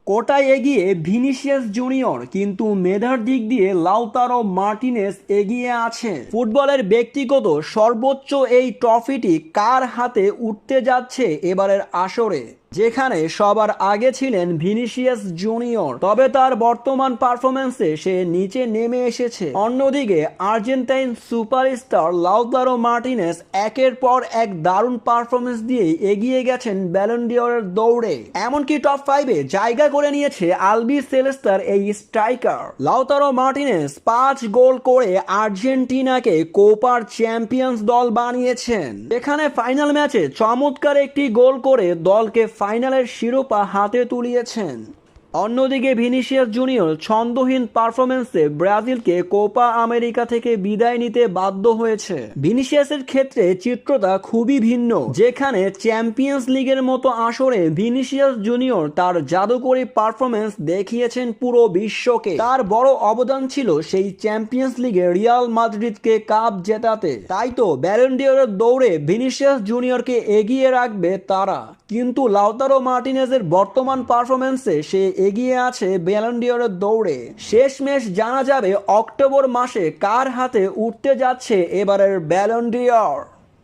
কোটায় এগিয়ে Vinicius junior, কিন্তু মেধার দিক দিয়ে লাউতারো মার্টিনেজ এগিয়ে আছে। ফুটবলের ব্যক্তিগত সর্বোচ্চ এই ট্রফিটি কার হাতে উঠতে যাচ্ছে এবারের আসরে, যেখানে সবার আগে ছিলেন ভিনিসিয়াস জুনিয়র, তবে তার বর্তমান পারফরম্যান্সে সে নিচে নেমে এসেছে। অন্যদিকে আর্জেন্টাইন সুপারস্টার লাউতারো মার্টিনেজ একের পর এক দারুণ পারফরম্যান্স দিয়ে এগিয়ে গেছেন ব্যালন ডি'অরের দৌড়ে, এমনকি টপ 5-এ জায়গা করে নিয়েছে আলবি সেলেস্তার এই স্ট্রাইকার। লাউতারো মার্টিনেজ 5 গোল করে আর্জেন্টিনাকে কোপার চ্যাম্পিয়ন্স দল বানিয়েছেন, যেখানে ফাইনাল ম্যাচে চমৎকার একটি গোল করে দলকে ফাইনালের শিরোপা হাতে তুলিয়েছেন। অন্যদিকে ভিনিসিয়াস জুনিয়র ছন্দহীন পারফরম্যান্সে ব্রাজিলকে কোপা আমেরিকা থেকে বিদায় নিতে বাধ্য হয়েছে। ভিনিসিয়াসের ক্ষেত্রে চিত্রটা খুবই ভিন্ন, যেখানে চ্যাম্পিয়ন্স লিগের মতো আসরে ভিনিসিয়াস জুনিয়র তার জাদুকরী পারফরম্যান্স দেখিয়েছেন পুরো বিশ্বকে। তার বড় অবদান ছিল সেই চ্যাম্পিয়ন্স লিগে রিয়াল মাদ্রিদকে কাপ জেতাতে। তাই তো ব্যালন ডি'অরের দৌড়ে ভিনিসিয়াস জুনিয়রকে এগিয়ে রাখবে তারা, কিন্তু লাউতারো মার্টিনেজের বর্তমান পারফরম্যান্সে সে এগিয়ে আছে ব্যালন ডি'অরের দৌড়ে। শেষমেশ জানা যাবে অক্টোবর মাসে কার হাতে উঠতে যাচ্ছে এবারের ব্যালন ডি'অর।